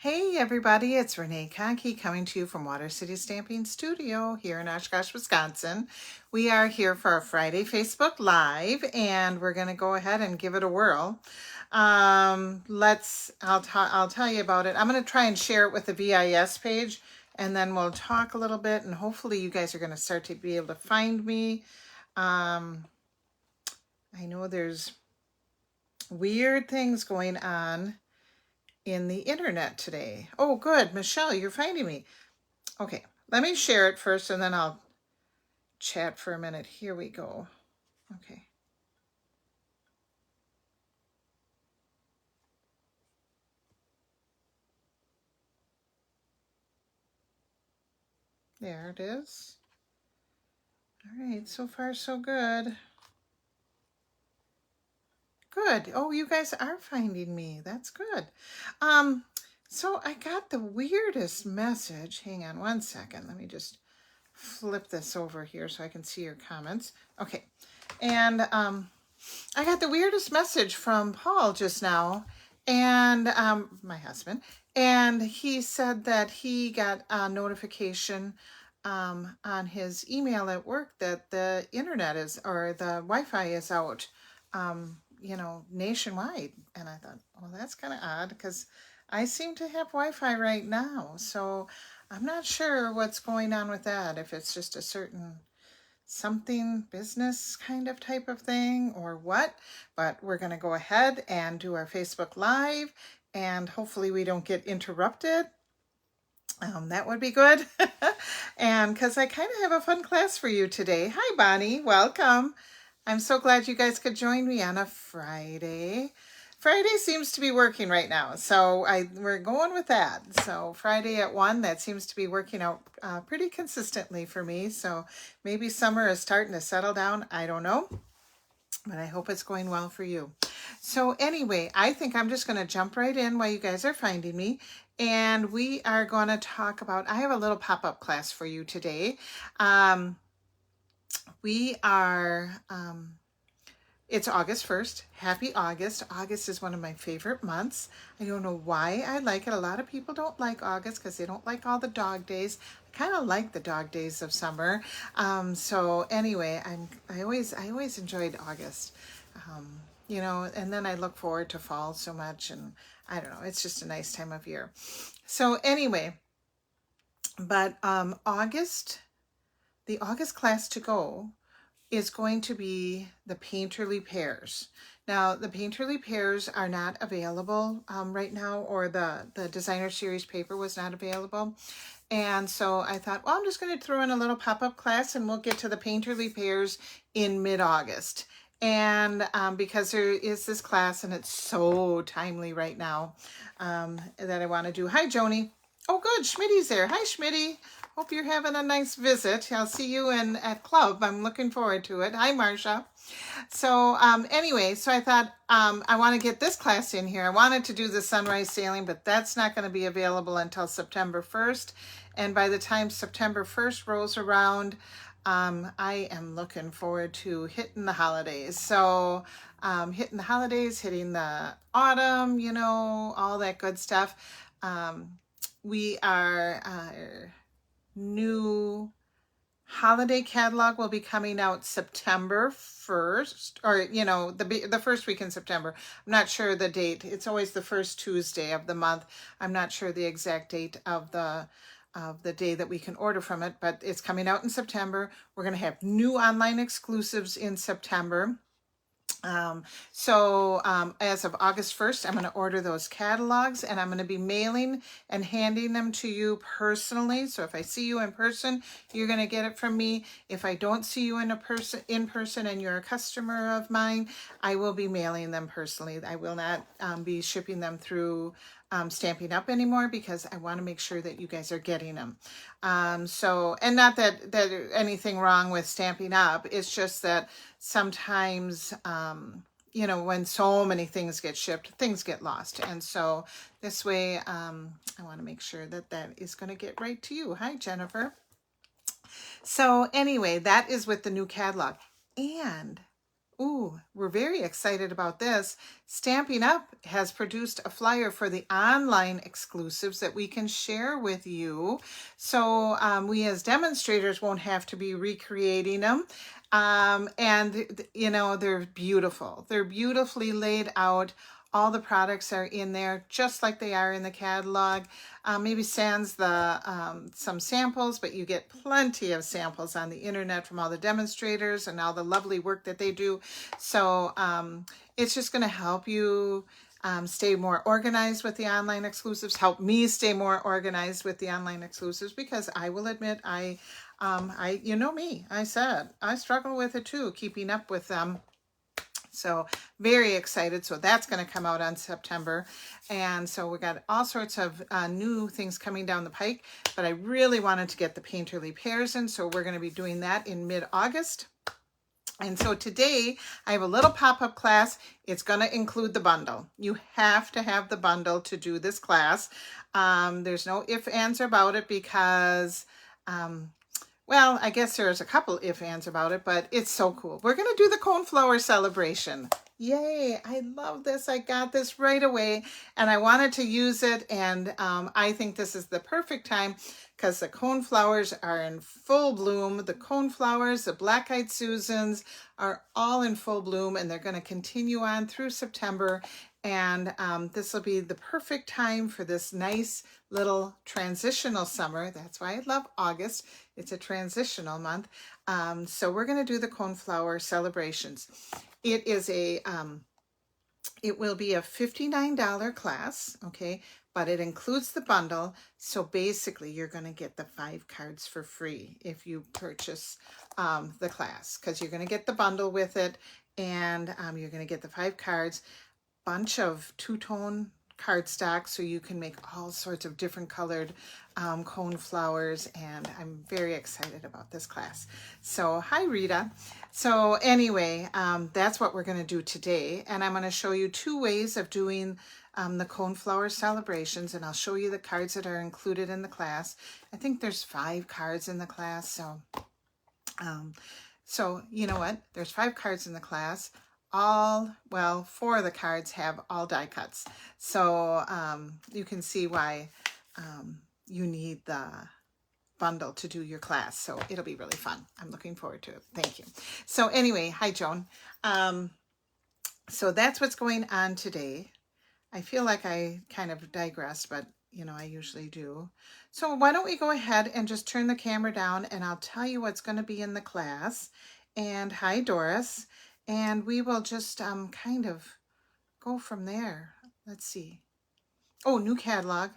Hey everybody, it's Renee Conkey coming to you from Water City Stamping Studio here in Oshkosh, Wisconsin. We are here for our Friday Facebook Live and we're going to go ahead and give it a whirl. I'll tell you about it. I'm going to try and share it with the VIS page and then we'll talk a little bit and hopefully you guys are going to start to be able to find me. I know there's weird things going on in the internet today. Oh, good. Michelle, you're finding me. Okay, let me share it first and then I'll chat for a minute. Here we go. Okay. There it is. All right, so far so good. Good. Oh, you guys are finding me. That's good. So I got the weirdest message. Hang on one second. Let me just flip this over here so I can see your comments. Okay. And I got the weirdest message from Paul just now, and my husband, and he said that he got a notification on his email at work that the internet is, or the Wi-Fi is out, nationwide. And I thought, well, that's kind of odd because I seem to have Wi-Fi right now. So I'm not sure what's going on with that, if it's just a certain something business kind of type of thing or what, but we're going to go ahead and do our Facebook Live and hopefully we don't get interrupted. That would be good. And because I kind of have a fun class for you today. Hi, Bonnie. Welcome. I'm so glad you guys could join me on a Friday. Friday seems to be working right now, so we're going with that. So Friday at 1, that seems to be working out pretty consistently for me. So maybe summer is starting to settle down. I don't know, but I hope it's going well for you. So anyway, I think I'm just going to jump right in while you guys are finding me. And we are going to talk about, I have a little pop-up class for you today. It's August 1st. Happy August. August is one of my favorite months. I don't know why I like it. A lot of people don't like August because they don't like all the dog days. I kind of like the dog days of summer. So anyway, I always enjoyed August. And then I look forward to fall so much, and I don't know, it's just a nice time of year. So anyway, but the August class to go is going to be the painterly pears. Now, the painterly pears are not available right now, or the designer series paper was not available. And so I thought, well, I'm just going to throw in a little pop-up class and we'll get to the painterly pears in mid-August. And because there is this class and it's so timely right now that I want to do. Hi, Joni. Oh, good. Schmitty's there. Hi, Schmitty. Hope you're having a nice visit. I'll see you at club. I'm looking forward to it. Hi, Marcia. So anyway, so I thought I want to get this class in here. I wanted to do the sunrise sailing, but that's not going to be available until September 1st. And by the time September 1st rolls around, I am looking forward to hitting the holidays. So hitting the holidays, hitting the autumn, all that good stuff. We are new holiday catalog will be coming out September 1st, or the first week in September. I'm not sure the date. It's always the first Tuesday of the month. I'm not sure the exact date of the day that we can order from it, but it's coming out in September. We're going to have new online exclusives in September. As of August 1st, I'm going to order those catalogs and I'm going to be mailing and handing them to you personally. So if I see you in person, you're going to get it from me. If I don't see you in person and you're a customer of mine, I will be mailing them personally. I will not be shipping them through Stampin' Up anymore because I want to make sure that you guys are getting them. And not that anything wrong with Stampin' Up. It's just that sometimes, when so many things get shipped, things get lost. And so this way, I want to make sure that is going to get right to you. Hi, Jennifer. So anyway, that is with the new catalog. And ooh, we're very excited about this. Stampin' Up! Has produced a flyer for the online exclusives that we can share with you. So we as demonstrators won't have to be recreating them. And you know, they're beautiful. They're beautifully laid out. All the products are in there just like they are in the catalog. Maybe sans the some samples, but you get plenty of samples on the internet from all the demonstrators and all the lovely work that they do. So it's just going to help you stay more organized with the online exclusives, help me stay more organized with the online exclusives, because I will admit you know me, I said I struggle with it too, keeping up with them. So very excited. So that's going to come out on September. And so we got all sorts of new things coming down the pike, but I really wanted to get the painterly pears in. So we're going to be doing that in mid-August. And so today I have a little pop-up class. It's going to include the bundle. You have to have the bundle to do this class. There's no ifs, ands about it because well, I guess there's a couple if ands about it, but it's so cool. We're going to do the Coneflower celebration. Yay, I love this. I got this right away and I wanted to use it, and I think this is the perfect time because the coneflowers are in full bloom. The coneflowers, the black-eyed Susans are all in full bloom, and they're going to continue on through September. And this will be the perfect time for this nice little transitional summer. That's why I love August. It's a transitional month. So we're going to do the Coneflower celebrations. It is it will be a $59 class, okay, but it includes the bundle. So basically you're going to get the 5 cards for free if you purchase the class, because you're going to get the bundle with it, and you're going to get the 5 cards, bunch of two-tone cardstock, so you can make all sorts of different colored coneflowers, and I'm very excited about this class. So hi Rita. So anyway, that's what we're going to do today, and I'm going to show you 2 ways of doing the Coneflower celebrations, and I'll show you the cards that are included in the class. I think there's 5 cards in the class, so you know what, there's 5 cards in the class. Well, 4 of the cards have all die cuts. So you can see why you need the bundle to do your class. So it'll be really fun. I'm looking forward to it. Thank you. So anyway, hi Joan. So that's what's going on today. I feel like I kind of digressed, but you know, I usually do. So why don't we go ahead and just turn the camera down, and I'll tell you what's going to be in the class. And hi Doris. And we will just kind of go from there. Let's see. Oh, new catalog.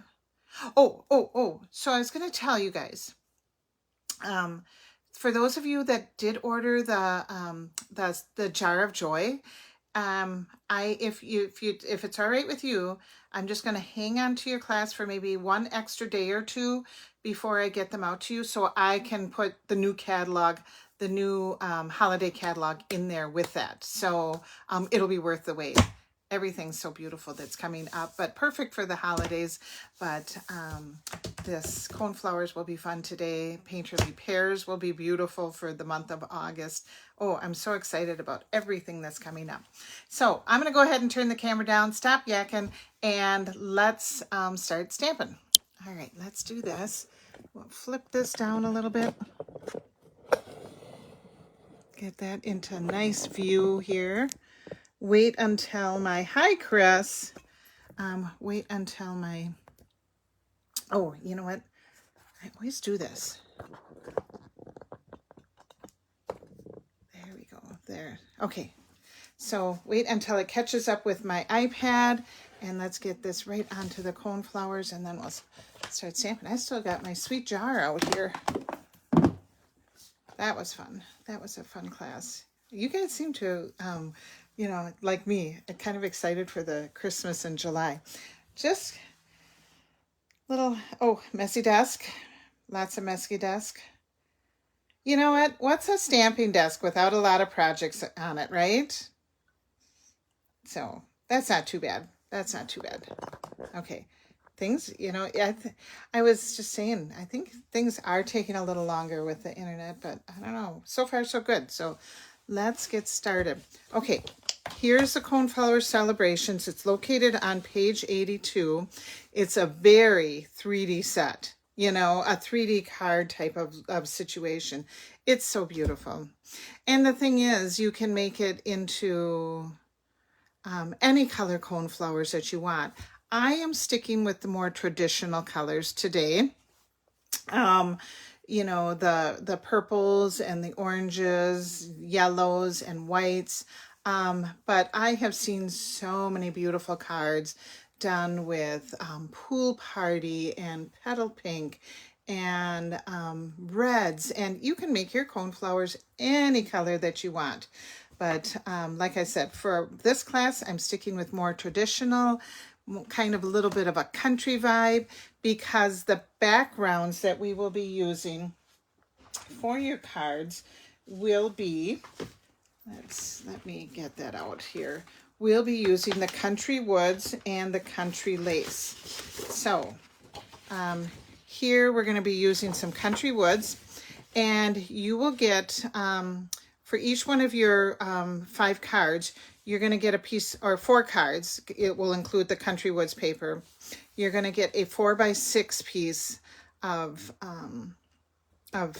Oh. So I was going to tell you guys, for those of you that did order the Jar of Joy, if it's all right with you, I'm just going to hang on to your class for maybe 1 extra day or 2 before I get them out to you, so I can put the new catalog, the new holiday catalog in there with that. So it'll be worth the wait. Everything's so beautiful that's coming up, but perfect for the holidays. But this Coneflowers will be fun today. Painterly Pears will be beautiful for the month of August. Oh, I'm so excited about everything that's coming up. So I'm going to go ahead and turn the camera down, stop yakking, and let's start stamping. All right, let's do this. We'll flip this down a little bit. Get that into a nice view here. Wait until my, hi Chris, wait until my, oh, you know what, I always do this. There we go, there, okay. So wait until it catches up with my iPad, and let's get this right onto the coneflowers, and then we'll start stamping. I still got my sweet jar out here. That was fun. That was a fun class. You guys seem to, you know, like me, kind of excited for the Christmas in July. Just little, oh, messy desk. Lots of messy desk. You know what? What's a stamping desk without a lot of projects on it, right? So that's not too bad. That's not too bad. Okay. Things, you know, I was just saying, I think things are taking a little longer with the internet, but I don't know. So far, so good. So let's get started. Okay, here's the Coneflower Celebrations. It's located on page 82. It's a very 3D set, you know, a 3D card type of situation. It's so beautiful. And the thing is, you can make it into any color coneflowers that you want. I am sticking with the more traditional colors today. You know, the purples and the oranges, yellows and whites. But I have seen so many beautiful cards done with pool party and petal pink and reds, and you can make your coneflowers any color that you want. But like I said, for this class, I'm sticking with more traditional, kind of a little bit of a country vibe, because the backgrounds that we will be using for your cards will be, let me get that out here. We'll be using the country woods and the country lace. So here we're going to be using some country woods, and you will get, for each one of your 5 cards, you're going to get a piece, or 4 cards. It will include the country woods paper. You're going to get a 4x6 piece of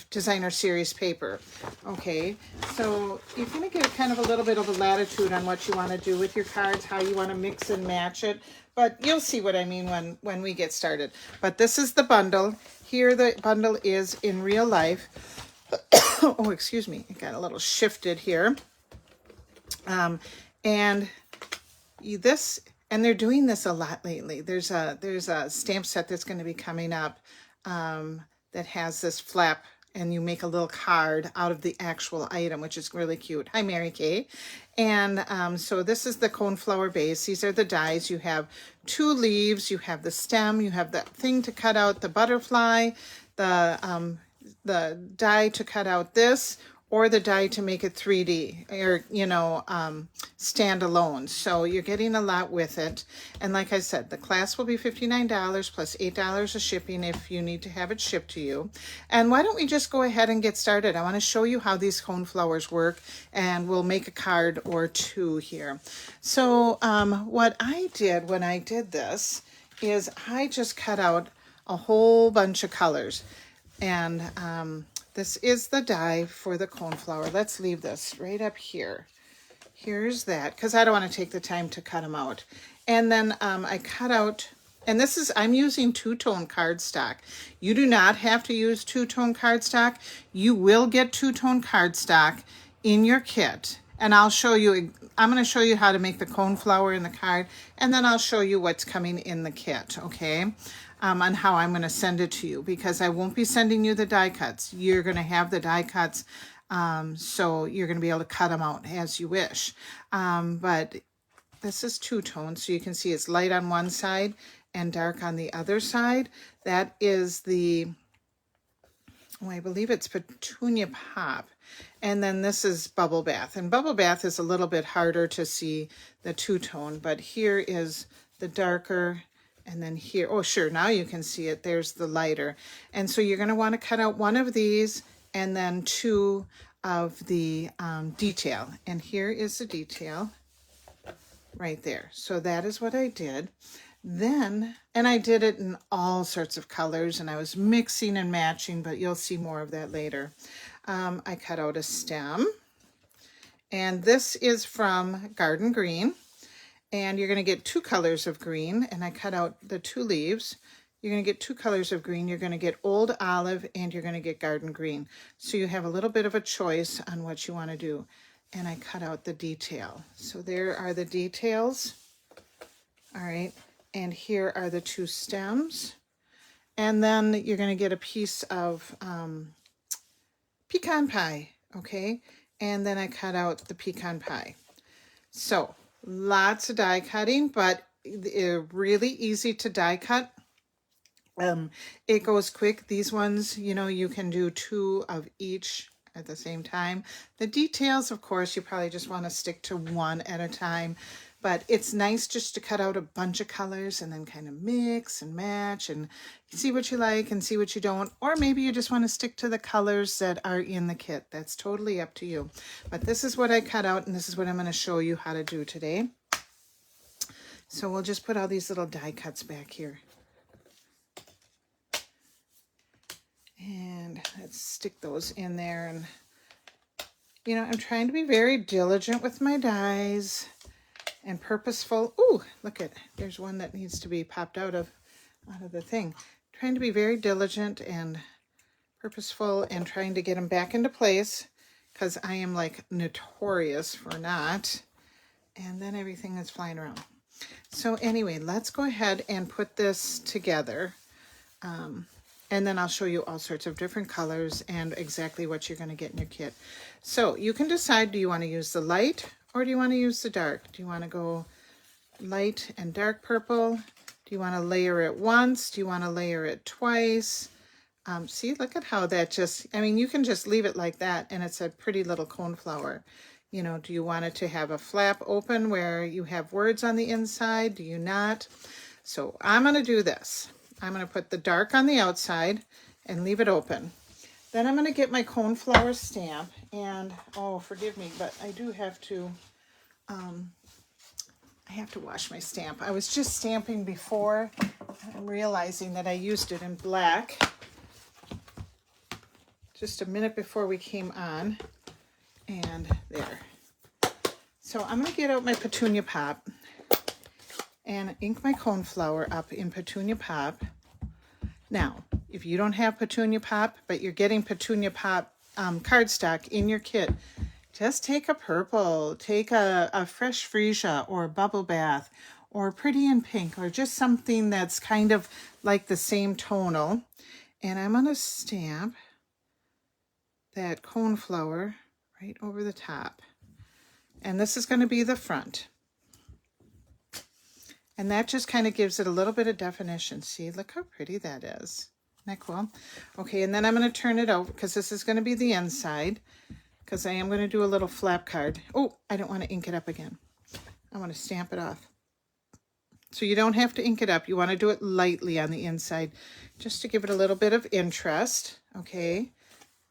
designer series paper. Okay, so you're going to get kind of a little bit of a latitude on what you want to do with your cards, how you want to mix and match it, but you'll see what I mean when we get started. But this is the bundle. Here the bundle is in real life. Oh, excuse me, it got a little shifted here. And this, and they're doing this a lot lately. There's a stamp set that's going to be coming up that has this flap, and you make a little card out of the actual item, which is really cute. Hi, Mary Kay. And so this is the coneflower base. These are the dies. You have 2 leaves, you have the stem, you have that thing to cut out the butterfly, the die to cut out this, or the die to make it 3D, or, you know, standalone. So you're getting a lot with it. And like I said, the class will be $59 plus $8 of shipping if you need to have it shipped to you. And why don't we just go ahead and get started? I want to show you how these coneflowers work, and we'll make a card or 2 here. So what I did when I did this is I just cut out a whole bunch of colors. And this is the die for the coneflower. Let's leave this right up here. Here's that, because I don't want to take the time to cut them out. And then I cut out, and this is, I'm using 2-tone cardstock. You do not have to use 2-tone cardstock. You will get 2-tone cardstock in your kit. And I'll show you, I'm going to show you how to make the coneflower in the card, and then I'll show you what's coming in the kit, okay? On how I'm going to send it to you, because I won't be sending you the die cuts. You're going to have the die cuts, so you're going to be able to cut them out as you wish. But this is 2-tone, so you can see it's light on one side and dark on the other side. That is the, oh, I believe it's Petunia Pop. And then this is Bubble Bath. And Bubble Bath is a little bit harder to see the 2-tone, but here is the darker. And then here, oh sure, now you can see it. There's the lighter. And so you're going to want to cut out 1 of these and then 2 of the detail. And here is the detail right there. So that is what I did. Then, and I did it in all sorts of colors, and I was mixing and matching, but you'll see more of that later. I cut out a stem, and this is from Garden Green. And you're going to get 2 colors of green, and I cut out the 2 leaves. You're going to get 2 colors of green. You're going to get Old Olive, and you're going to get Garden Green. So you have a little bit of a choice on what you want to do. And I cut out the detail. So there are the details. All right. And here are the 2 stems. And then you're going to get a piece of pecan pie. Okay. And then I cut out the pecan pie. So lots of die cutting, but really easy to die cut. It goes quick. These ones, you know, you can do 2 of each at the same time. The details, of course, you probably just want to stick to 1 at a time. but it's nice just to cut out a bunch of colors and then kind of mix and match and see what you like and see what you don't. Or maybe you just want to stick to the colors that are in the kit. That's totally up to you. But this is what I cut out, and this is what I'm going to show you how to do today. So we'll just put all these little die cuts back here. And let's stick those in there. And, you know, I'm trying to be very diligent with my dies and purposeful. Ooh, look at, there's one that needs to be popped out of the thing. Trying to be very diligent and purposeful and trying to get them back into place, because I am like notorious for not. And then everything is flying around. So anyway, let's go ahead and put this together. And then I'll show you all sorts of different colors and exactly what you're going to get in your kit. So you can decide, do you want to use the light or do you want to use the dark? Do you want to go light and dark purple? Do you want to layer it once? Do you want to layer it twice? See, look at how that just, I mean, you can just leave it like that and it's a pretty little coneflower. You know, do you want it to have a flap open where you have words on the inside? Do you not? So I'm going to do this. I'm going to put the dark on the outside and leave it open. Then I'm going to get my coneflower stamp and, oh, forgive me, but I do have to, I have to wash my stamp. I was just stamping before. I'm realizing that I used it in black just a minute before we came on. And there. So I'm going to get out my Petunia Pop and ink my coneflower up in Petunia Pop. Now, if you don't have Petunia Pop, but you're getting Petunia Pop cardstock in your kit, just take a purple, take a fresh freesia or bubble bath or pretty in pink or just something that's kind of like the same tonal. And I'm going to stamp that coneflower right over the top. And this is going to be the front. And that just kind of gives it a little bit of definition. See, look how pretty that is. Isn't that cool? Okay, and then I'm going to turn it over because this is going to be the inside, because I am going to do a little flap card. Oh, I don't want to ink it up again. I want to stamp it off. So you don't have to ink it up. You want to do it lightly on the inside just to give it a little bit of interest. Okay,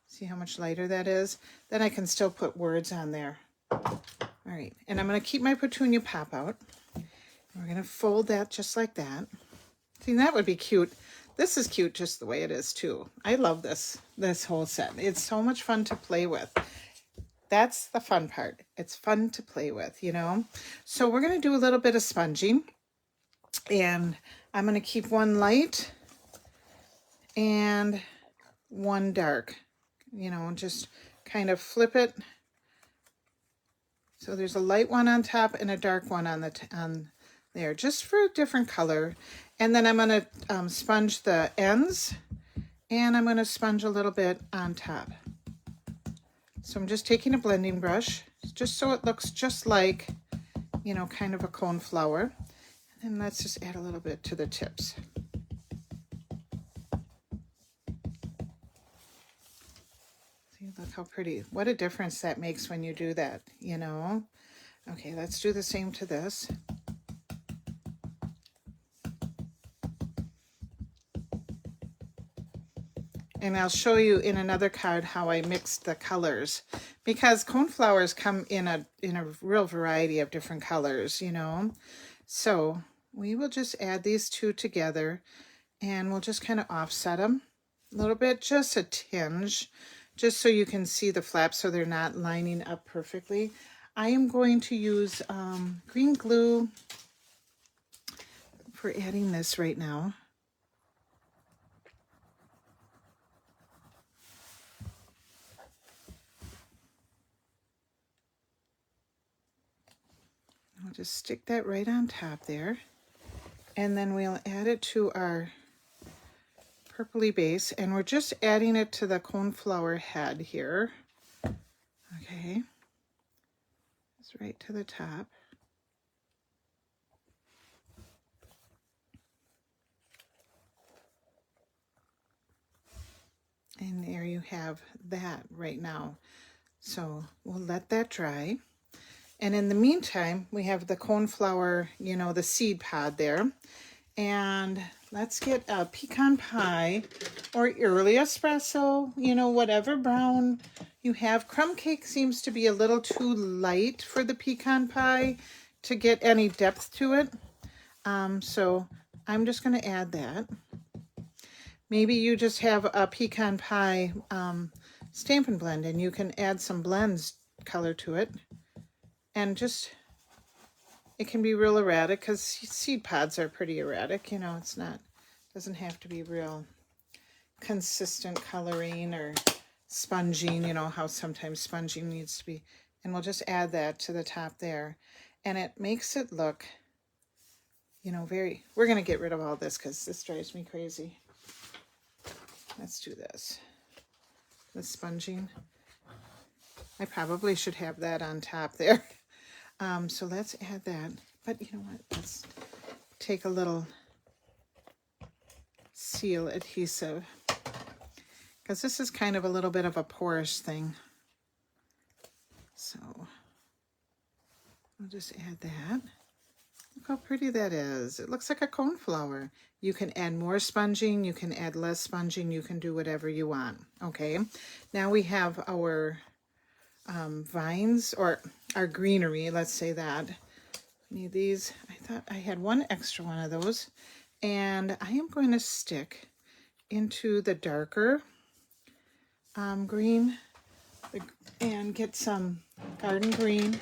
see how much lighter that is? Then I can still put words on there. All right, and I'm going to keep my Petunia Pop out. We're going to fold that just like that. See, that would be cute. This is cute just the way it is too. I love this whole set. It's so much fun to play with. That's the fun part. It's fun to play with, you know. So we're going to do a little bit of sponging. And I'm going to keep one light and one dark. You know, just kind of flip it. So there's a light one on top and a dark one on there, just for a different color. And then I'm going to sponge the ends, and I'm going to sponge a little bit on top. So I'm just taking a blending brush, just so it looks just like, you know, kind of a coneflower. And let's just add a little bit to the tips. See, look how pretty. What a difference that makes when you do that, you know. Okay, let's do the same to this. And I'll show you in another card how I mixed the colors, because coneflowers come in a real variety of different colors, you know. So we will just add these two together and we'll just kind of offset them a little bit, just a tinge, just so you can see the flaps so they're not lining up perfectly. I am going to use green glue for adding this right now. I'll just stick that right on top there. And then we'll add it to our purpley base. And we're just adding it to the coneflower head here. Okay. It's right to the top. And there you have that right now. So we'll let that dry. And in the meantime, we have the coneflower, you know, the seed pod there. And let's get a pecan pie or early espresso, you know, whatever brown you have. Crumb cake seems to be a little too light for the pecan pie to get any depth to it. So I'm just going to add that. Maybe you just have a pecan pie Stampin' Blend and you can add some blends color to it. And just, it can be real erratic because seed pods are pretty erratic. You know, it's not, doesn't have to be real consistent coloring or sponging, you know, how sometimes sponging needs to be. And we'll just add that to the top there. And it makes it look, you know, very, we're going to get rid of all this because this drives me crazy. Let's do this. The sponging. I probably should have that on top there. So let's add that. But you know what? Let's take a little seal adhesive because this is kind of a little bit of a porous thing. So I'll just add that. Look how pretty that is. It looks like a coneflower. You can add more sponging, you can add less sponging, you can do whatever you want. Okay, now we have our vines, or our greenery, let's say that. Need these. I thought I had one extra one of those. And I am going to stick into the darker green and get some garden green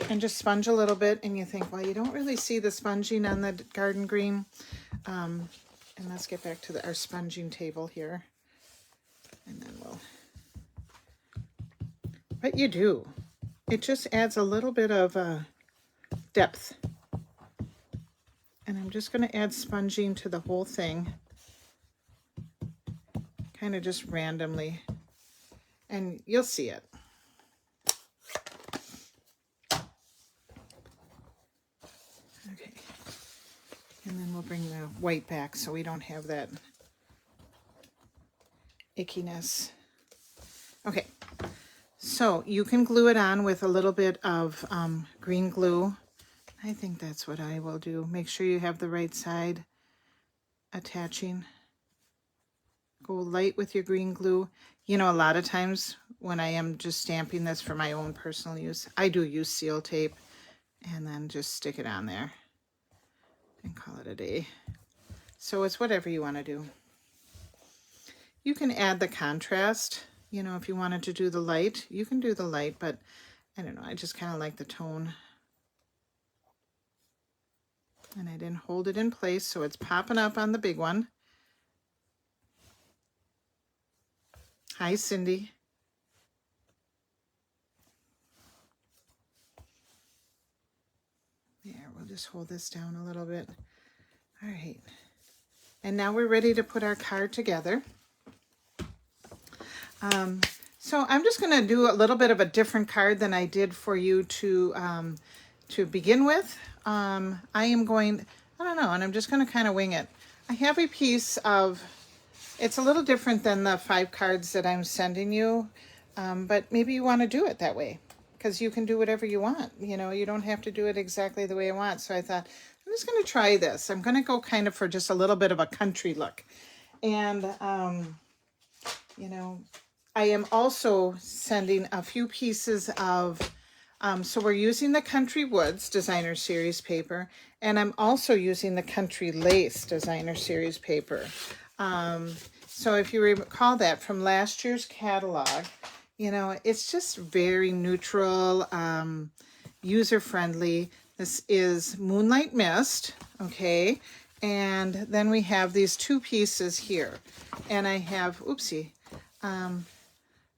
and just sponge a little bit. And you think, well, you don't really see the sponging on the garden green. And let's get back to our sponging table here. And then we'll, but you do. It just adds a little bit of depth. And I'm just going to add sponging to the whole thing. Kind of just randomly. And you'll see it. Okay. And then we'll bring the white back so we don't have that ickiness. Okay. So you can glue it on with a little bit of green glue. I think that's what I will do. Make sure you have the right side attaching. Go light with your green glue. You know, a lot of times when I am just stamping this for my own personal use, I do use seal tape and then just stick it on there and call it a day. So it's whatever you want to do. You can add the contrast. You know, if you wanted to do the light, you can do the light, but I don't know, I just kind of like the tone. And I didn't hold it in place, so it's popping up on the big one. Hi, Cindy. There, we'll just hold this down a little bit. All right. And now we're ready to put our card together. So I'm just going to do a little bit of a different card than I did for you to begin with. I am going, I don't know, and I'm just going to kind of wing it. I have a piece of, it's a little different than the 5 cards that I'm sending you, but maybe you want to do it that way because you can do whatever you want. You know, you don't have to do it exactly the way I want. So I thought, I'm just going to try this. I'm going to go kind of for just a little bit of a country look. And, you know, I am also sending a few pieces of, so we're using the Country Woods Designer Series paper, and I'm also using the Country Lace Designer Series paper. So if you recall that from last year's catalog, you know, it's just very neutral, user-friendly. This is Moonlight Mist, okay? And then we have these 2 pieces here. And I have, oopsie,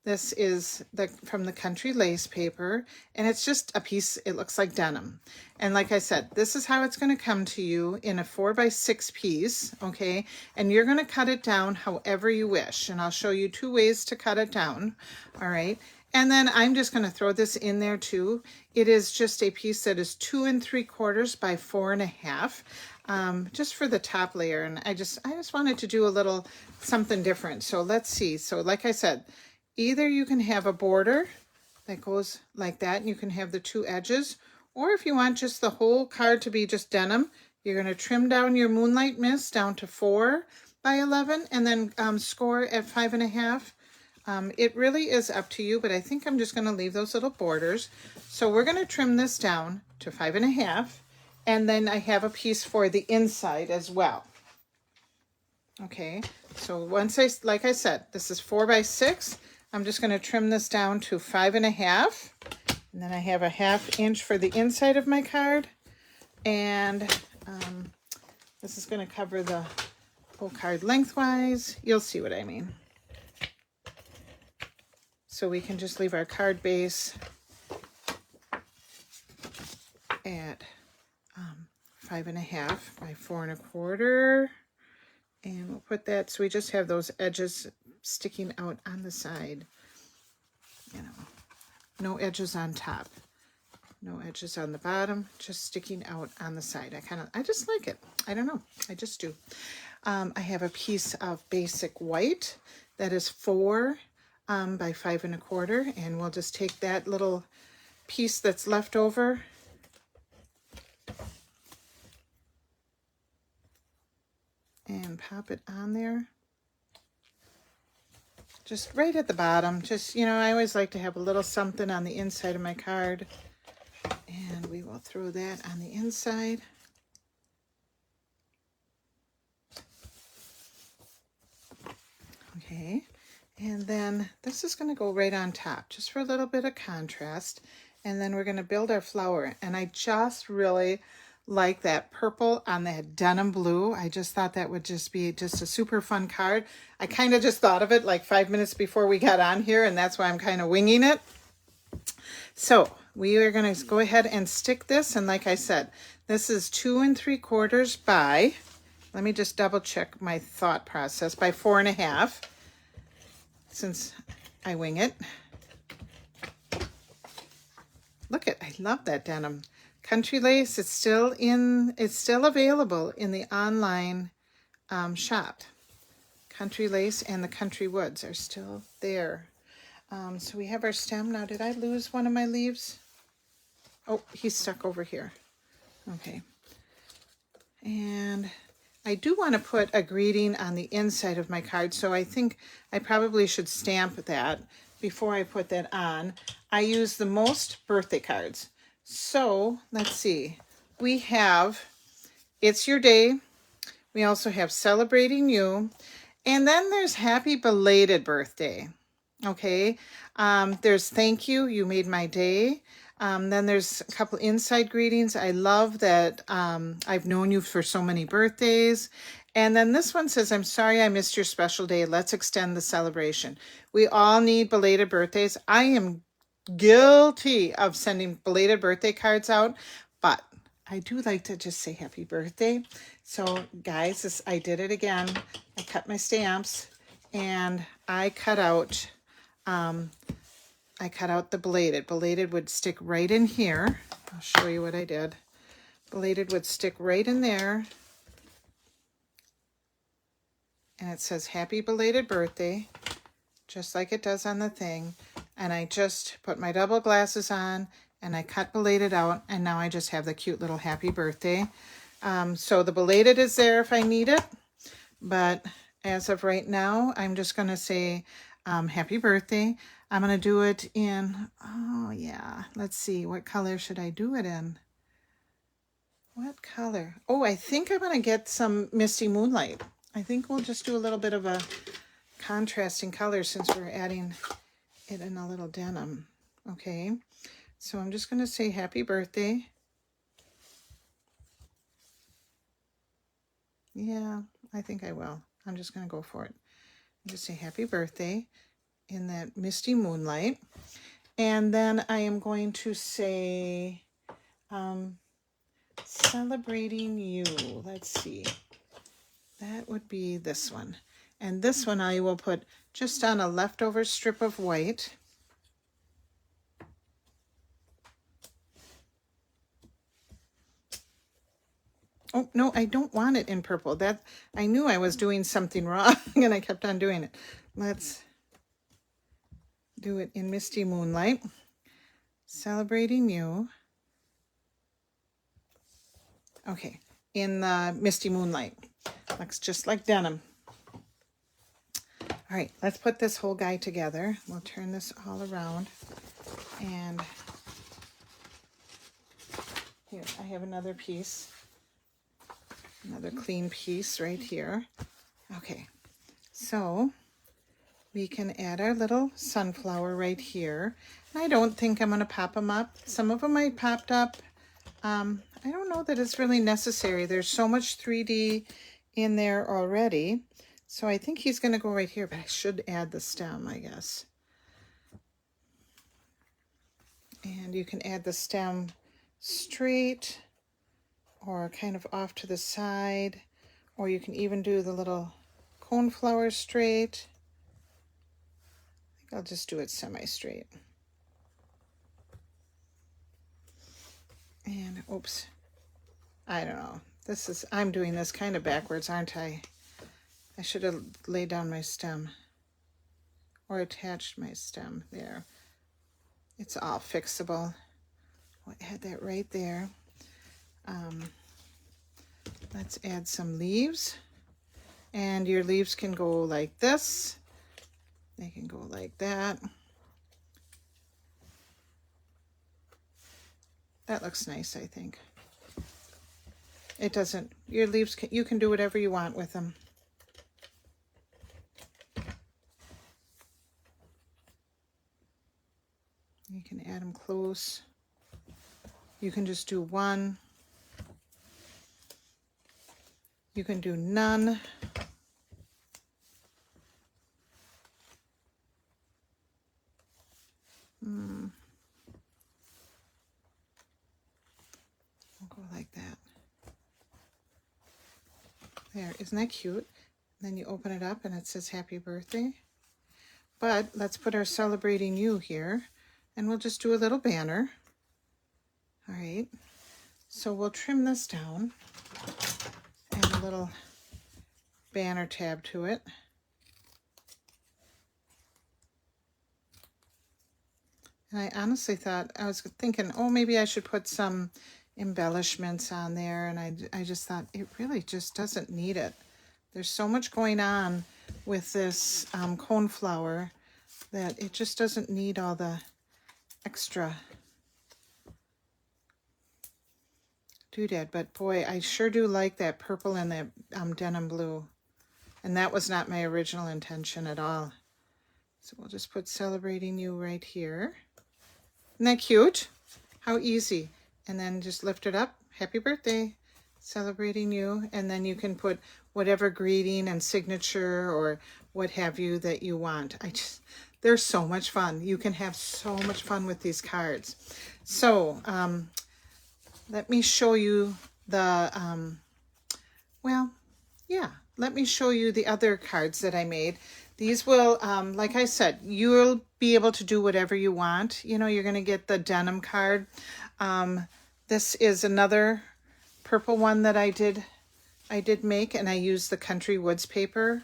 this is from the Country Lace paper, and it's just a piece, it looks like denim. And like I said, this is how it's going to come to you in a 4x6 piece, okay? And you're going to cut it down however you wish, and I'll show you 2 ways to cut it down, all right? And then I'm just going to throw this in there too. It is just a piece that is 2 3/4 by 4 1/2, just for the top layer. And I just wanted to do a little something different. So let's see. So like I said, either you can have a border that goes like that. And you can have the two edges. Or if you want just the whole card to be just denim, you're going to trim down your Moonlight Mist down to 4 by 11 and then score at 5.5. It really is up to you, but I think I'm just going to leave those little borders. So we're going to trim this down to 5.5, and then I have a piece for the inside as well. Okay, so once like I said, this is 4 by 6. I'm just going to trim this down to 5.5, and then I have a 1/2 inch for the inside of my card, and this is going to cover the whole card lengthwise. You'll see what I mean. So we can just leave our card base at 5.5 by 4.25, and we'll put that so we just have those edges sticking out on the side. You know, no edges on top, no edges on the bottom, just sticking out on the side. I just like it. I don't know, I just do. I have a piece of basic white that is 4 by 5.25, and we'll just take that little piece that's left over and pop it on there, just right at the bottom. Just, you know, I always like to have a little something on the inside of my card, and we will throw that on the inside. Okay. And then this is going to go right on top, just for a little bit of contrast. And then we're going to build our flower. And I just really like that purple on that denim blue. I just thought that would just be just a super fun card. I kind of just thought of it like 5 minutes before we got on here, and that's why I'm kind of winging it. So we are going to go ahead and stick this. And like I said, this is 2 3/4 by, let me just double check my thought process, by 4.5. Since I wing it. Look at, I love that denim. Country Lace, it's still available in the online shop. Country Lace and the Country Woods are still there. So we have our stem. Now, did I lose one of my leaves? Oh, he's stuck over here. Okay. And I do want to put a greeting on the inside of my card, so I think I probably should stamp that before I put that on. I use the most birthday cards. So let's see. We have It's Your Day. We also have Celebrating You. And then there's Happy Belated Birthday. Okay. There's Thank You. You made my day. Then there's a couple inside greetings. I love that I've known you for so many birthdays. And then this one says, I'm sorry I missed your special day. Let's extend the celebration. We all need belated birthdays. I am guilty of sending belated birthday cards out, but I do like to just say happy birthday. So guys, I did it again. I cut my stamps and I cut out the belated. Belated would stick right in here. I'll show you what I did. Belated would stick right in there. And it says happy belated birthday, just like it does on the thing. And I just put my double glasses on and I cut belated out. And now I just have the cute little happy birthday. So the belated is there if I need it. But as of right now, I'm just going to say happy birthday. I'm going to do it in, oh yeah, let's see, what color should I do it in? What color? Oh, I think I'm going to get some Misty Moonlight. I think we'll just do a little bit of a contrasting color since we're adding it in a little denim. Okay, so I'm just going to say happy birthday. Yeah, I think I will. I'm just going to go for it. I'll just say happy birthday in that Misty Moonlight. And then I am going to say Celebrating You. Let's see. That would be this one. And this one I will put just on a leftover strip of white. Oh, no, I don't want it in purple. That I knew I was doing something wrong and I kept on doing it. Let's do it in Misty Moonlight. Celebrating You. Okay, in the Misty Moonlight. Looks just like denim. All right, let's put this whole guy together. We'll turn this all around. And here, I have another piece. Another clean piece right here. Okay, so we can add our little sunflower right here. And I don't think I'm going to pop them up. Some of them I popped up. I don't know that it's really necessary. There's so much 3D in there already. So I think he's going to go right here, but I should add the stem, I guess. And you can add the stem straight or kind of off to the side, or you can even do the little coneflower straight. I think I'll just do it semi-straight. And oops, I don't know. I'm doing this kind of backwards, aren't I? I should have laid down my stem or attached my stem there. It's all fixable. I'll add that right there. Let's add some leaves. And your leaves can go like this. They can go like that. That looks nice, I think. It doesn't, your leaves, you can do whatever you want with them. You can add them close. You can just do one. You can do none. We'll go like that. There, isn't that cute? Then you open it up and it says happy birthday. But let's put our celebrating you here, and we'll just do a little banner. All right, so we'll trim this down and a little banner tab to it. And I honestly thought, I was thinking, oh, maybe I should put some embellishments on there, and I just thought it really just doesn't need it. There's so much going on with this coneflower that it just doesn't need all the extra doodad. But boy, I sure do like that purple and that denim blue. And that was not my original intention at all. So we'll just put celebrating you right here. Isn't that cute? How easy. And then just lift it up. Happy birthday. Celebrating you. And then you can put whatever greeting and signature or what have you that you want. They're so much fun. You can have so much fun with these cards. So let me show you the, let me show you the other cards that I made. These will, like I said, you'll be able to do whatever you want. You know, you're going to get the denim card. This is another purple one that I did make, and I used the Country Woods paper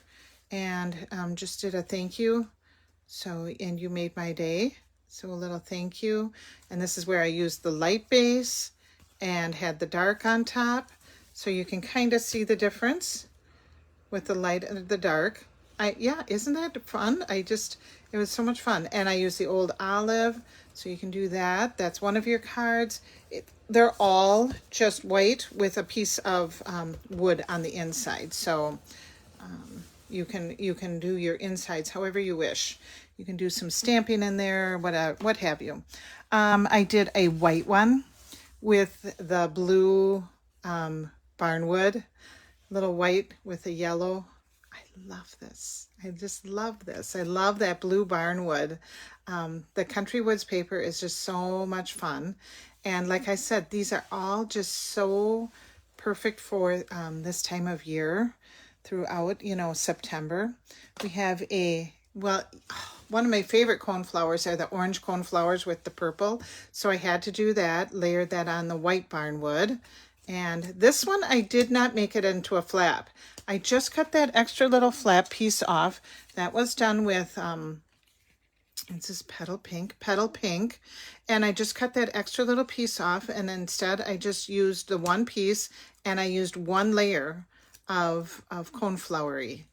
and just did a thank you. So, and you made my day. So a little thank you. And this is where I used the light base and had the dark on top. So you can kind of see the difference with the light and the dark. Yeah, isn't that fun? It was so much fun. And I used the old olive, so you can do that. That's one of your cards. They're all just white with a piece of wood on the inside. So you can do your insides however you wish. You can do some stamping in there, what have you. I did a white one with the blue barnwood, little white with a yellow. I love this. I just love this. I love that blue barnwood. The Country Woods paper is just so much fun. And like I said, these are all just so perfect for this time of year throughout, September. We have one of my favorite coneflowers are the orange coneflowers with the purple. So I had to do that, layered that on the white barnwood. And this one, I did not make it into a flap. I just cut that extra little flap piece off. That was done with It's this petal pink. And I just cut that extra little piece off, and instead I just used the one piece, and I used one layer of Coneflowery.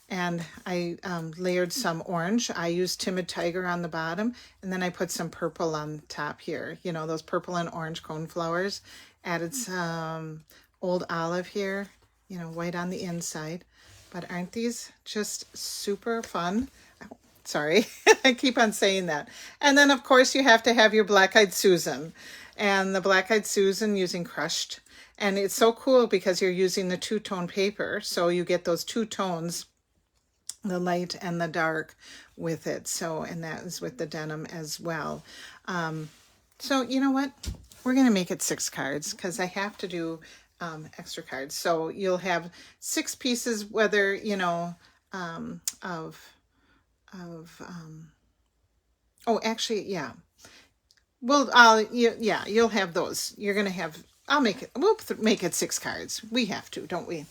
And I layered some orange. I used Timid Tiger on the bottom, and then I put some purple on top here. You know, those purple and orange coneflowers. Added some Old Olive here, you know, white on the inside. But aren't these just super fun? Sorry, I keep on saying that. And then, of course, you have to have your Black-Eyed Susan. And the Black-Eyed Susan using crushed. And it's so cool because you're using the two-tone paper. So you get those two tones, the light and the dark with it. So, and that is with the denim as well. So you know what? We're going to make it 6 cards because I have to do extra cards. So you'll have 6 pieces, whether, you know, oh, actually, yeah. Well, yeah, you'll have those. You're going to have, we'll make it 6 cards. We have to, don't we?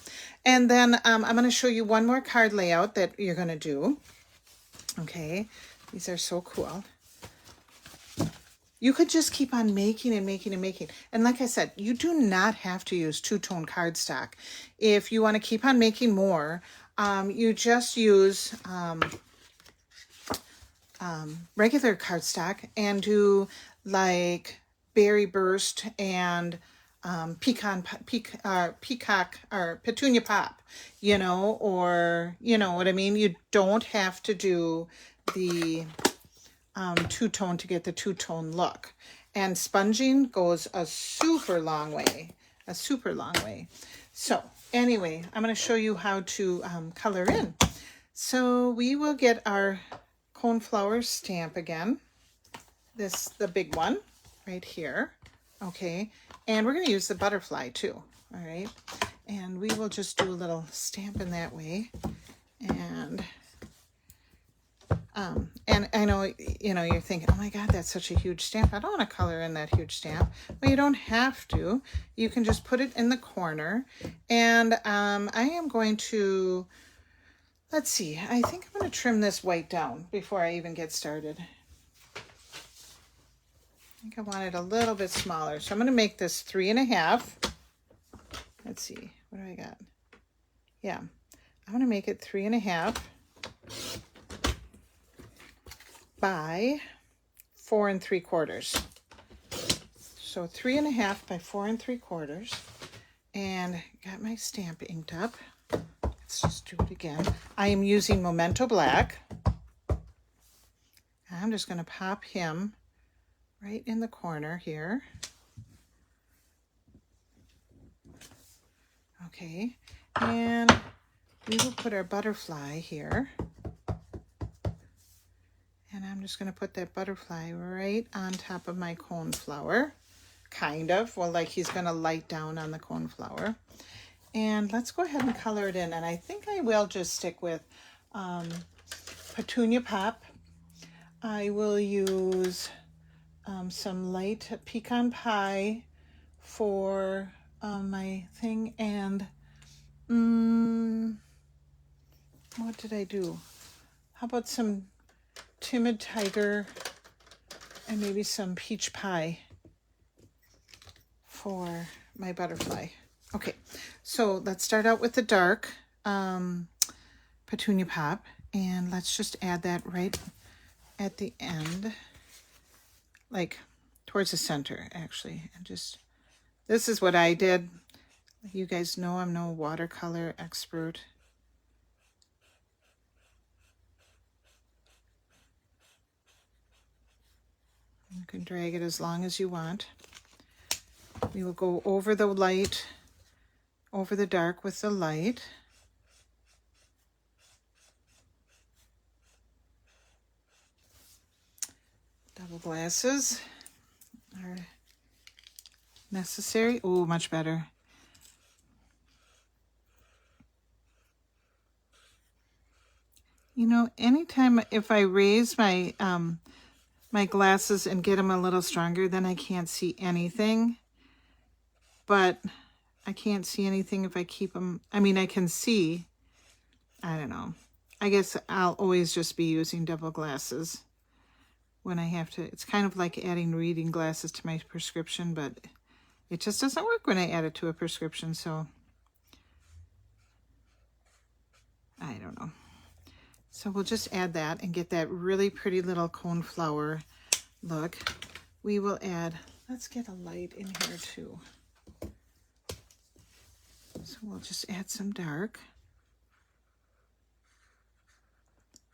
And then I'm going to show you one more card layout that you're going to do. Okay, these are so cool. You could just keep on making and making and making. And like I said, you do not have to use two-tone cardstock. If you want to keep on making more, you just use regular cardstock and do like Berry Burst and peacock or petunia pop, you know, or you know what I mean. You don't have to do the two-tone to get the two-tone look. And sponging goes a super long way, So anyway, I'm going to show you how to color in. So we will get our Coneflower stamp again, the big one right here. Okay, and we're going to use the butterfly too. All right, and we will just do a little stamp in that way. And I know, you know, you're thinking, oh my God, that's such a huge stamp. I don't want to color in that huge stamp. Well, you don't have to. You can just put it in the corner. And I am going to, let's see, I think I'm going to trim this white down before I even get started. I think I want it a little bit smaller. So I'm going to make this 3.5. Let's see, what do I got? Yeah, I'm going to make it 3.5. by 4 3/4. So 3.5 by 4 3/4. And got my stamp inked up. Let's just do it again. I am using Memento Black. I'm just going to pop him right in the corner here. Okay, and we will put our butterfly here. And I'm just going to put that butterfly right on top of my coneflower, kind of. Well, like he's going to light down on the coneflower. And let's go ahead and color it in. And I think I will just stick with Petunia Pop. I will use some light pecan pie for my thing. And what did I do? How about some Timid Tiger and maybe some peach pie for my butterfly. Okay, so let's start out with the dark Petunia Pop, and let's just add that right at the end, like towards the center actually. And just, this is what I did. You guys know I'm no watercolor expert. You can drag it as long as you want. We will go over the light, over the dark with the light. Double glasses are necessary. Oh, much better. You know, anytime if I raise my my glasses and get them a little stronger, then I can't see anything. But I can't see anything if I keep them. I mean, I can see. I don't know. I guess I'll always just be using double glasses. when I have to. It's kind of like adding reading glasses to my prescription, but it just doesn't work when I add it to a prescription, so I don't know. So we'll just add that and get that really pretty little coneflower look. We will add, let's get a light in here too. So we'll just add some dark.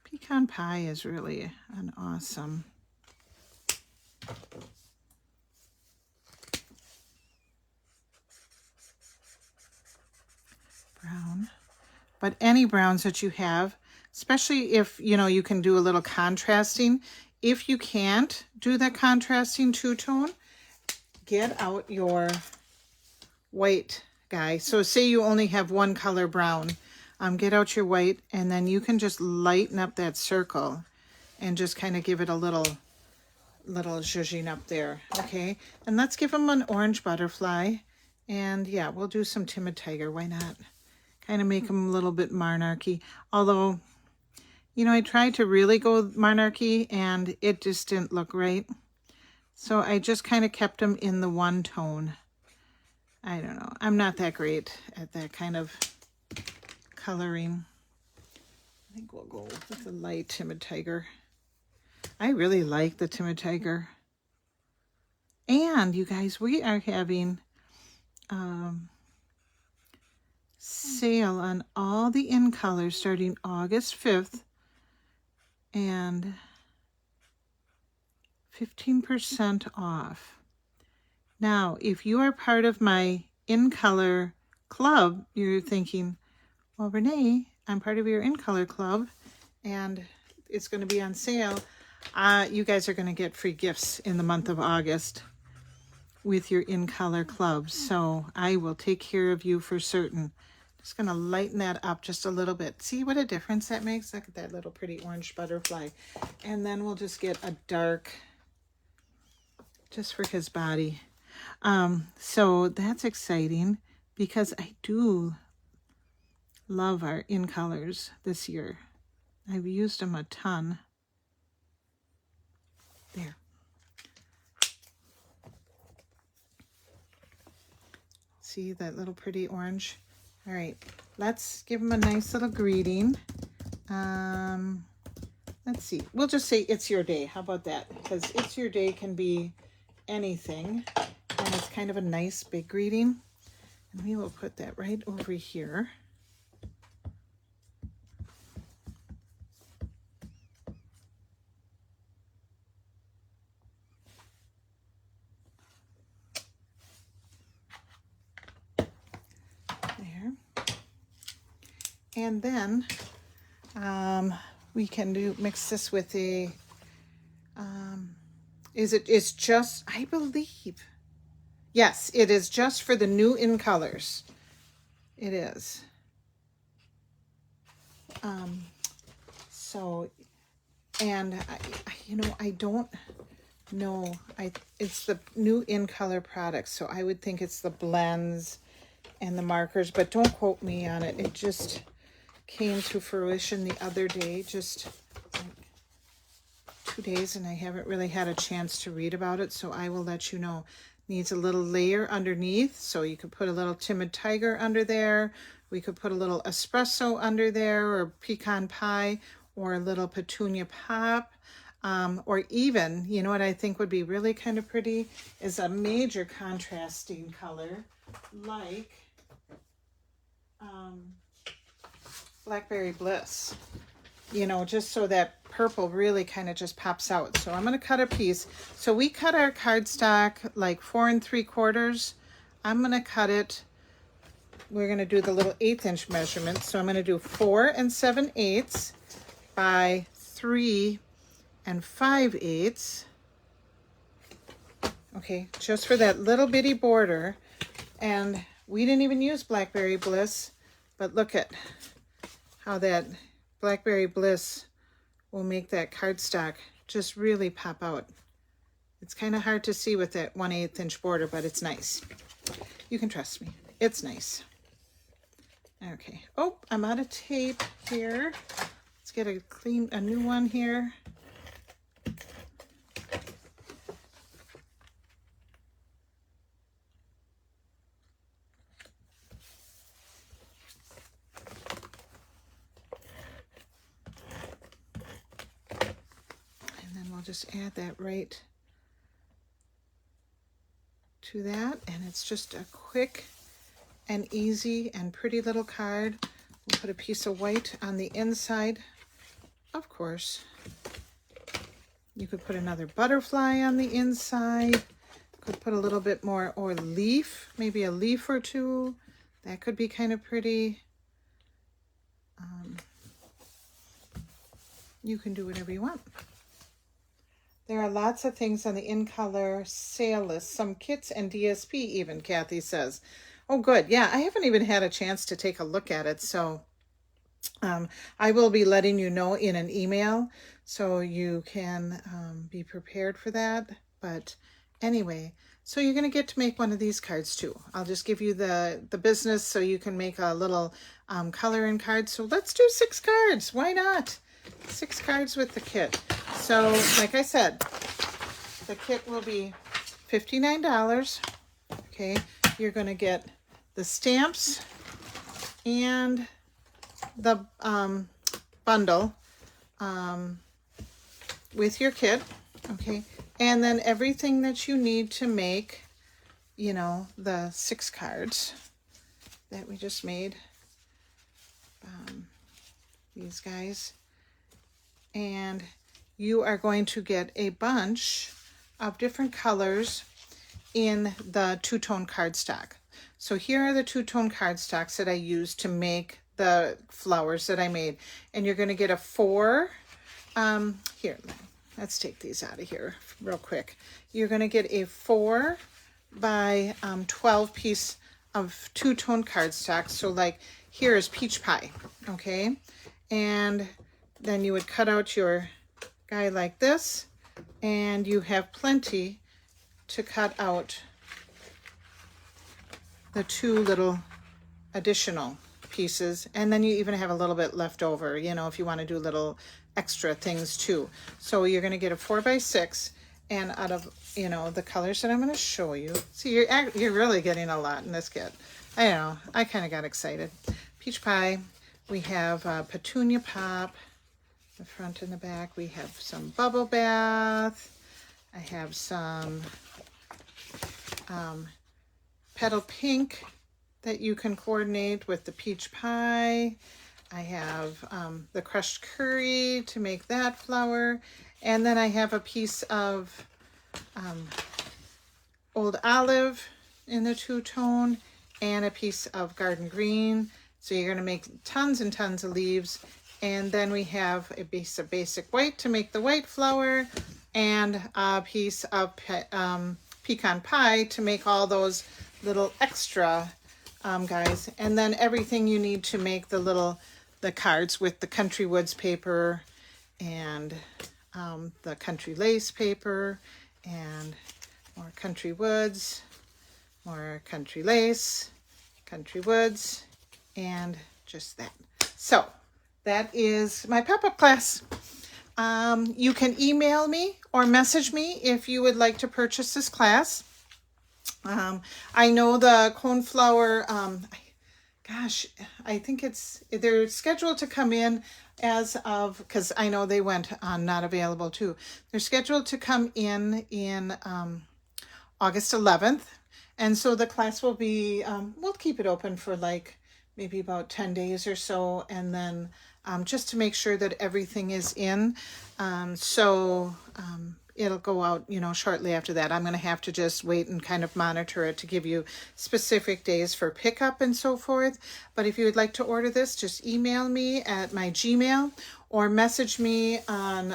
Pecan pie is really an awesome brown. But any browns that you have, especially if, you know, you can do a little contrasting. If you can't do that contrasting two-tone, get out your white guy. So say you only have one color brown. Get out your white, and then you can just lighten up that circle and just kind of give it a little zhuzhing up there, okay? And let's give them an orange butterfly. And yeah, we'll do some timid tiger. Why not? Kind of make them a little bit monarchy. Although, you know, I tried to really go monarchy and it just didn't look right. So I just kind of kept them in the one tone. I don't know. I'm not that great at that kind of coloring. I think we'll go with the light timid tiger. I really like the timid tiger. And you guys, we are having sale on all the in colors starting August 5th, and 15% off. Now, if you are part of my in color club, you're thinking, well, Renee, I'm part of your in color club and it's going to be on sale. You guys are going to get free gifts in the month of August with your in color club. So I will take care of you for certain. Just going to lighten that up just a little bit. See what a difference that makes? Look at that little pretty orange butterfly. And then we'll just get a dark just for his body. So that's exciting because I do love our in colors this year. I've used them a ton. There. See that little pretty orange? All right, let's give them a nice little greeting. Let's see. We'll just say it's your day. How about that? Because it's your day can be anything. And it's kind of a nice big greeting. And we will put that right over here. There. And then we can mix this with a, it's just, I believe, yes, it is just for the new in colors. It is. So, and I don't know, it's the new in color products. So I would think it's the blends and the markers, but don't quote me on it. It just came to fruition the other day, just like 2 days, and I haven't really had a chance to read about it, so I will let you know. Needs a little layer underneath, so you could put a little timid tiger under there. We could put a little espresso under there, or pecan pie, or a little petunia pop, or even, you know what I think would be really kind of pretty is a major contrasting color like Blackberry Bliss, you know, just so that purple really kind of just pops out. So I'm going to cut a piece. So we cut our cardstock like 4 3/4. I'm going to cut it. We're going to do the little 1/8 inch measurement. So I'm going to do 4 7/8 by 3 5/8. Okay, just for that little bitty border. And we didn't even use Blackberry Bliss, but look at how that Blackberry Bliss will make that cardstock just really pop out. It's kind of hard to see with that 1/8 inch border, but it's nice. You can trust me. It's nice. Okay. Oh, I'm out of tape here. Let's get a new one here. I'll just add that right to that, and it's just a quick and easy and pretty little card. We'll put a piece of white on the inside, of course. You could put another butterfly on the inside. Could put a little bit more, or leaf, maybe a leaf or two. That could be kind of pretty. You can do whatever you want. There are lots of things on the In Color sale list, some kits and DSP even, Kathy says. Oh, good. Yeah, I haven't even had a chance to take a look at it, so I will be letting you know in an email so you can be prepared for that. But anyway, so you're going to get to make one of these cards too. I'll just give you the business so you can make a little coloring card. So let's do 6 cards. Why not? 6 cards with the kit. So like I said, the kit will be $59. Okay, you're going to get the stamps and the bundle with your kit. Okay, and then everything that you need to make, you know, the 6 cards that we just made, these guys. And you are going to get a bunch of different colors in the two-tone cardstock. So here are the two-tone cardstocks that I used to make the flowers that I made. And you're going to get a 4, here, let's take these out of here real quick. You're going to get a 4 by 12 piece of two-tone cardstock. So like here is peach pie, okay? And then you would cut out your guy like this, and you have plenty to cut out the 2 little additional pieces. And then you even have a little bit left over, you know, if you want to do little extra things too. So you're going to get a 4 by 6, and out of, you know, the colors that I'm going to show you. See, you're really getting a lot in this kit. I know, I kind of got excited. Peach pie. We have petunia pop. The front and the back. We have some bubble bath. I have some petal pink that you can coordinate with the peach pie. I have the crushed curry to make that flower. And then I have a piece of old olive in the two-tone and a piece of garden green. So you're going to make tons and tons of leaves. And then we have a piece of basic white to make the white flower, and a piece of pecan pie to make all those little extra guys. And then everything you need to make the cards with the Country Woods paper and the Country Lace paper, and more Country Woods, more Country Lace, Country Woods, and just that. So that is my pop-up class. You can email me or message me if you would like to purchase this class. I know the Coneflower, gosh, I think they're scheduled to come in as of, because I know they went on not available too. They're scheduled to come in August 11th. And so the class will be, we'll keep it open for like maybe about 10 days or so, and then just to make sure that everything is in. It'll go out, you know, shortly after that. I'm going to have to just wait and kind of monitor it to give you specific days for pickup and so forth. But if you would like to order this, just email me at my Gmail or message me on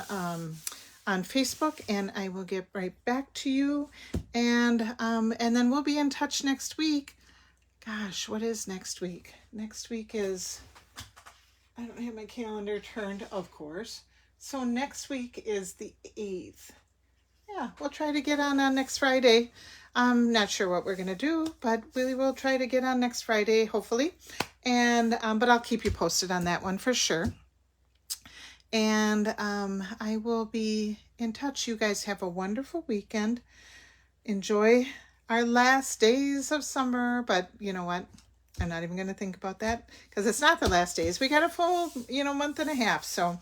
Facebook, and I will get right back to you. And then we'll be in touch next week. Gosh, what is next week? Next week is, I don't have my calendar turned, of course. So next week is the 8th. Yeah, we'll try to get on next Friday. I'm not sure what we're going to do, but we will try to get on next Friday, hopefully. And but I'll keep you posted on that one for sure. And I will be in touch. You guys have a wonderful weekend. Enjoy our last days of summer, but you know what? I'm not even going to think about that because it's not the last days. We got a full, month and a half. So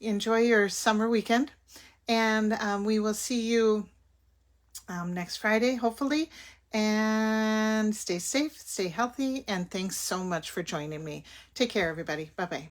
enjoy your summer weekend, and we will see you next Friday, hopefully. And stay safe, stay healthy, and thanks so much for joining me. Take care, everybody. Bye-bye.